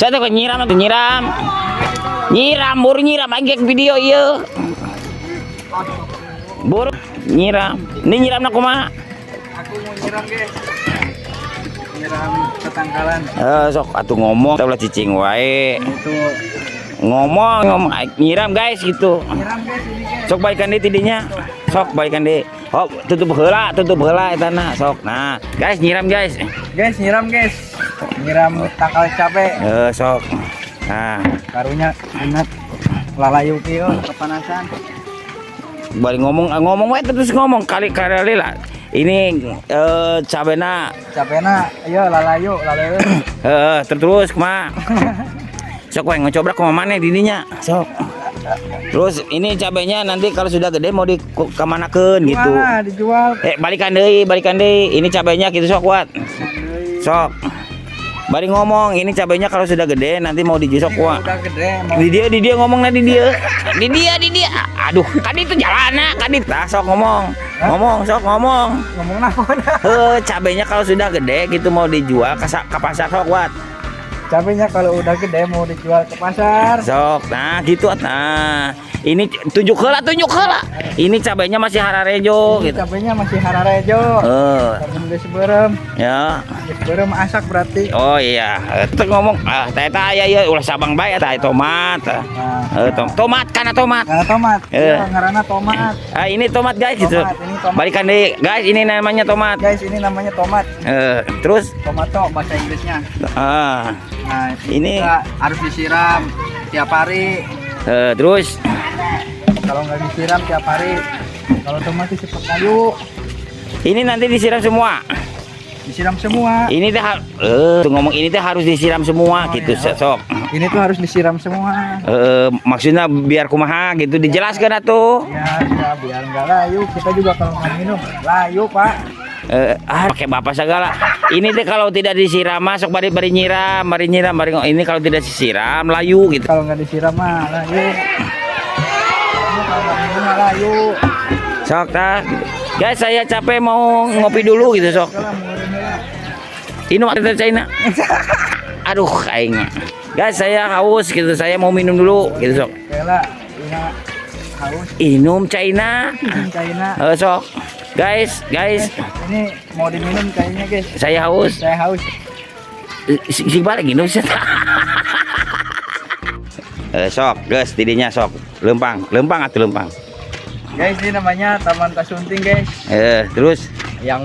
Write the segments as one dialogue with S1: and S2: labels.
S1: Saya tuh nyiram tuh nyiram. Nyiram, buru nyiram anjek video ieu. Buru nyiram. Ini nyiram nak kumaha?
S2: Aku mau nyiram, guys. Nyiram ketangkalan.
S1: Sok atuh ngomong teh ulah cicing wae.
S2: Itu
S1: Ngomong nyiram guys gitu.
S2: nyiram, guys, ini, guys.
S1: Sok baikan deui tidinya. Sok baikan deui. Oh, tutup heula eta na. Sok. Nah, guys nyiram guys.
S2: Guys, nyiram, guys. Nyiram tangkal cabe.
S1: Sok. Nah,
S2: Karunya ingat lalayu kieu kepanasan.
S1: balik ngomong wae terus ngomong kali-kali lah. Ini cabena
S2: Cabena ieu lalayu.
S1: terus kumaha? Sok wae ngecobrak ke mana didinya. Sok. Terus ini cabenya nanti kalau sudah gede mau dikemanakeun gitu.
S2: Mana dijual?
S1: Balikan deui. Ini cabenya gitu sok kuat. Sok. Bari ngomong, ini cabenya kalau sudah gede nanti mau dijusok
S2: Ini
S1: wah.
S2: udah gede mau
S1: Di dia ngomongnya di dia. Di dia. Aduh, kan itu jalana, kan itu. Nah, sok ngomong. Sok ngomong.
S2: ngomong apa?
S1: Cabenya kalau sudah gede gitu mau dijual ke pasar sok kuat.
S2: Cabenya kalau udah gede mau dijual ke pasar.
S1: Sok. Nah, gitu. Nah, ini tunjuk heula. Ini cabenya masih hararejo gitu.
S2: Cabenya masih hararejo. Tapi geus beureum.
S1: Ya.
S2: Geus beureum asak berarti.
S1: Oh iya, itu ngomong teh aya ulah sabang bae tah tomat. Tomat kana tomat.
S2: Karena tomat. Ngaranna tomat.
S1: Ini tomat guys gitu.
S2: Ini tomat.
S1: Balikan deh guys, ini namanya tomat.
S2: Guys, ini namanya tomat.
S1: Terus
S2: Tomato bahasa Inggrisnya. Nah,
S1: ini
S2: kita harus disiram tiap hari.
S1: terus
S2: Kalau nggak disiram tiap hari, kalau tomat itu cepat kayu.
S1: ini nanti disiram semua.
S2: Disiram semua.
S1: Ini teh tuh ngomong ini teh harus disiram semua gitu
S2: iya.
S1: sok.
S2: Ini tuh harus disiram semua.
S1: Maksudnya biar kumaha gitu dijelaskan atuh.
S2: Ya, biar nggak layu. Kita juga kalau nggak minum layu, Pak.
S1: Pakai bapak segala. Ini teh kalau tidak disiram masuk bari nyiram. Ini kalau tidak disiram layu gitu.
S2: Kalau nggak disiram mah layu. Ini kalau nggak minum mah layu.
S1: Sok tah. Guys, saya capek mau ngopi dulu gitu sok.
S2: Kalau murim ya.
S1: Ini waktu China. Aduh, aing. Guys, saya haus gitu. Saya mau minum dulu gitu sok.
S2: Kela, ingat haus.
S1: Minum China.
S2: China.
S1: Sok. Guys.
S2: Ini mau diminum kayaknya, guys.
S1: Saya haus.
S2: Saya haus.
S1: Si balik minum sih. Sok, guys, tidinya sok. Lempang atuh lempang.
S2: Guys, ini namanya Taman Tasunting, guys.
S1: Terus
S2: Yang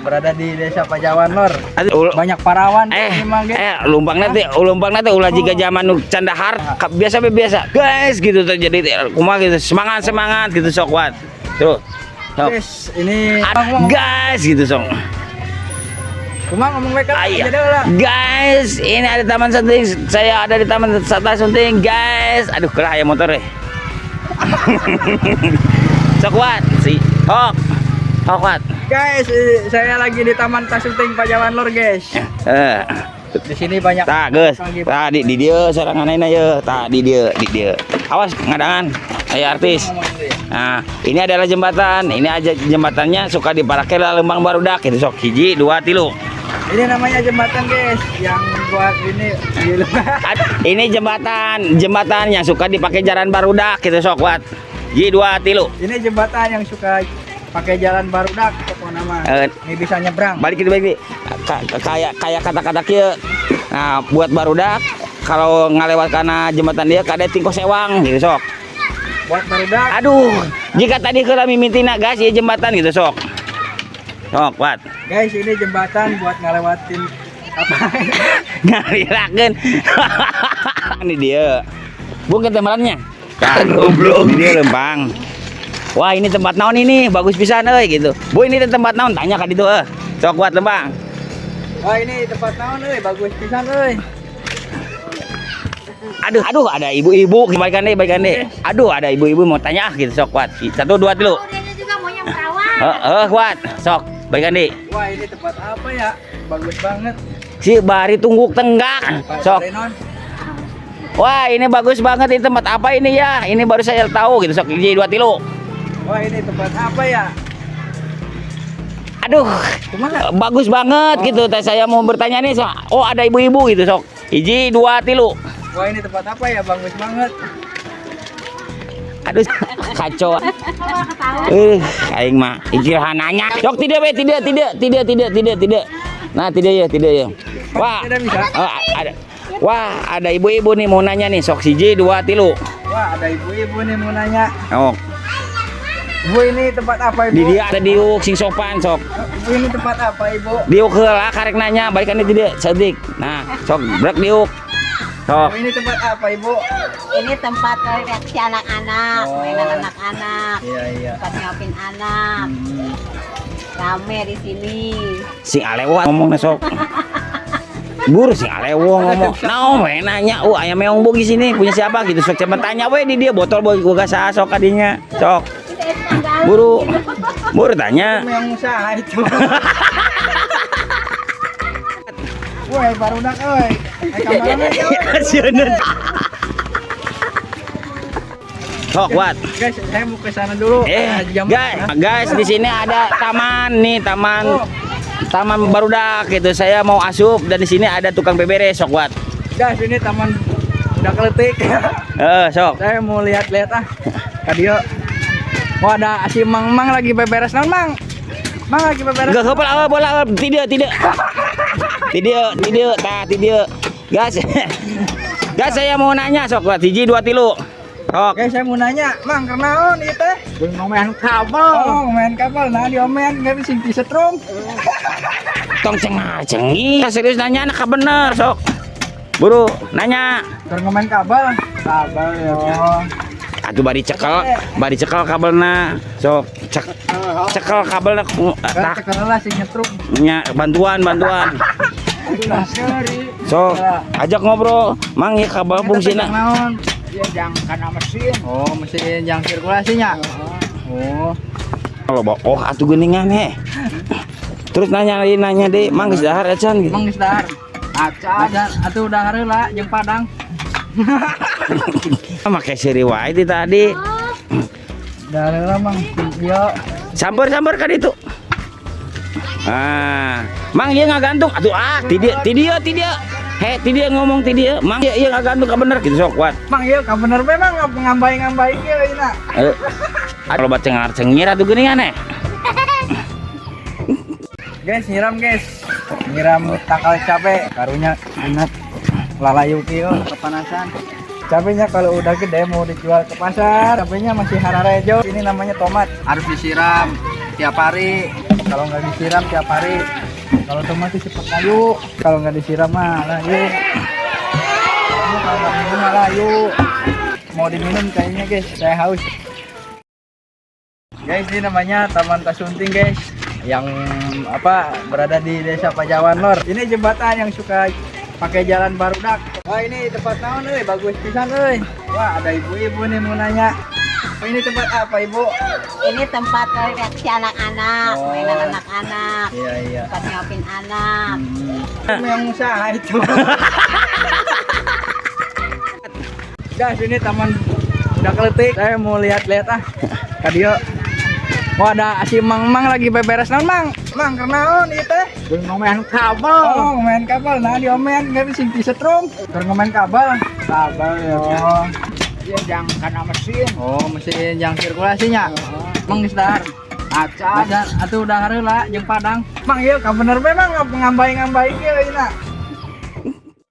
S2: berada di Desa Pajawan Lor.
S1: aduh,
S2: Banyak parawan ini mah, guys.
S1: lumpang nanti ulah jika zaman nu candahar biasa. Guys, gitu terjadi kumaha gitu. Semangat gitu sok kuat. Terus. Sok.
S2: Guys, ini
S1: Guys, gitu sok.
S2: Kumaha ngomong mereka
S1: Ayah.
S2: aja lah.
S1: Guys, ini ada Taman Sunting. Saya ada di Taman Sunting, guys. Aduh, kelah ya motor eh. Sok kuat si. Hok kuat.
S2: Guys, saya lagi di Taman Tasunting Pajawan Lor, guys. Di sini banyak.
S1: Tah, geus. Tah di dia soranganna ye. Tah di dia. Awas ngadangan. Aya artis. Nah, ini adalah jembatan. Ini aja jembatannya suka dipakai lah Lembang Barudak itu sok 1 2 3.
S2: Ini namanya jembatan, guys, yang buat ini.
S1: Ini jembatan yang suka dipakai jalan barudak gitu sok kuat. 1 2 3.
S2: Ini jembatan yang suka pakai jalan barudak pokoknya nama. Ini bisa nyebrang.
S1: Balik kayak kata-kata kieu. Nah, buat barudak kalau ngalewat kana jembatan dia kada tingko sewang gitu sok.
S2: Buat barudak.
S1: Aduh, jika tadi kalau mimitina guys ya jembatan gitu sok. Sok kuat.
S2: Guys, ini jembatan buat ngelewatin apa?
S1: Ngalirakeun. Ini dia. Bungkit tembalannya. Goblok dia lempang. Wah, ini tempat naon ini? Bagus pisan euy gitu. Bu, ini tempat naon? Tanya ka ditu Sok kuat lempang.
S2: Wah, ini tempat naon euy? Bagus pisan euy.
S1: Aduh, ada ibu-ibu. Balikan deh. Aduh, ada ibu-ibu mau tanya gitu sok kuat. 1 2 3.
S3: Dia juga mau yang perawat.
S1: Kuat. Sok, balikan deh.
S2: Wah, ini tempat apa ya? Bagus banget.
S1: Si bari tungguk tenggak. Sok.
S2: Renon.
S1: Wah, ini bagus banget. Ini tempat apa ini ya? Ini baru saya tahu gitu sok 1 2 3.
S2: Wah, ini tempat apa ya?
S1: Aduh,
S2: Kemana?
S1: bagus banget gitu. Saya mau bertanya nih, oh ada ibu-ibu gitu sok. Hiji, dua, tilu.
S2: Wah, ini tempat apa ya? Bagus banget.
S1: Aduh, kacau. Aing mah ijilhan nanya. Sok tidak be, tidak. Nah, tidak ya. Wah,
S2: Tidak bisa.
S1: ada. Wah, ada ibu-ibu nih mau nanya nih. Sok hiji, dua, tilu.
S2: Wah, ada ibu-ibu nih mau nanya.
S1: Oh,
S2: Bu, ini tempat apa,
S1: di
S2: Ibu?
S1: dia ada diuk sing sopan sok.
S2: Bu, ini tempat apa, Ibu?
S1: Diuk heula karek nanya, balikan itu dia sedik. Nah, sok brek diuk.
S2: Bu,
S1: Sok.
S2: ini tempat apa, Ibu?
S3: Ini tempat reaksi anak-anak,
S2: Oh.
S3: mainan anak-anak,
S2: Iya.
S3: tempat nyopin anak. Rame di sini.
S1: Sing alewa ngomongnya sok. Bur sing alewo ngomong. Nah, we nanya, ayam meong bogi sini punya siapa gitu. Sok coba tanya we di dia botol bogi gua gak sok kadinya. Sok. Buru tanya.
S2: Yang usaha itu. Woi, barudak euy. Kamarana
S1: Kasianan. Sok kuat.
S2: Guys, saya mau ke sana dulu.
S1: Guys, di sini ada taman nih, taman barudak gitu. Saya mau asup dan di sini ada tukang beberes, sok kuat.
S2: Guys, ini taman udah keletik.
S1: Sok.
S2: Saya mau lihat-lihat Kadio. Wah, ada si Mang lagi beberes naon, Mang? Mang lagi beberes.
S1: Enggak kepala bola tidak. Tidak. Guys. Guys, saya mau nanya sok kuat. Hiji, dua, tilu. Sok.
S2: Guys, saya mau nanya, Mang, kenaon ieu teh? Main kabel. Oh, main kabel. Nah, diomean enggak bisa disetrum.
S1: Tong cengi. Serius nanya anak bener, sok. Buru, nanya.
S2: Keur ngomain kabel. Kabel yo.
S1: Atuh bari cekel kabelna. Sok cekel kabelna
S2: Kan cekelah sing nyetrum.
S1: bantuan.
S2: Udah seri.
S1: So, ajak ngobrol. Mang ya kabel fungsina.
S2: Naon? Dia jangkana mesin. Oh, mesin yang sirkulasinya. Oh.
S1: Kalau atuh geuningan he. Terus nanya deh, Mang geus dahar acan gitu.
S2: Mang geus dahar. Aca dan atuh dahar heula jeung Padang.
S1: Make seri wae di tadi.
S2: Dahar heula Mang. Yo.
S1: Sambar ka ditu. Mang ieu ngagantung. Atuh ti dia. Ti dia ngomong ti dia. Mang ieu ngagantung ka bener gitu sok kuat.
S2: Mang ieu ka bener we Mang ngambai-ngambai kieu ayeuna.
S1: Kalau baca cengar-cengir atuh geuningan he.
S2: Guys, nyiram tangkal cabe karunya ingat lalayu kieu kepanasan. Cabenya kalau udah gede mau dijual ke pasar, cabenya masih hararejo. Ini namanya tomat, harus disiram tiap hari. Kalau nggak disiram tiap hari, kalau tomat itu cepat layu. Kalau nggak disiram mah layu. Ini kalau nggak minum mah layu. Mau diminum kayaknya guys, saya haus. Guys, ini namanya Taman Tasunting guys, yang berada di Desa Pajawan Lor. Ini jembatan yang suka pakai jalan barudak. Wah, ini tempat naon euy, bagus pisan euy. Wah, ada ibu-ibu nih mau nanya. Ini tempat apa, Ibu?
S3: Ini tempat reaksi anak-anak,
S2: Oh.
S3: mainan anak-anak,
S2: Iya.
S3: tempat nyopin anak.
S2: Yang usaha itu. Guys, ini taman udah keletik. Saya mau lihat-lihat Kadio. Wah, ada si Mang lagi beberes naon, Mang? Mang, kenaon ieu teh? Ngomain kabel. Oh, ngomain kabel. Nah, diomean enggak bisa disetrum. Keur ngomain kabel. Kabel yo. Dia jangkana mesin. Oh, mesin yang sirkulasinya. Mang geus dahar. Aca dan atuh dahar heula jeung Padang. Mang ieu ka bener we Mang ngambai-ngambai kieu ayeuna.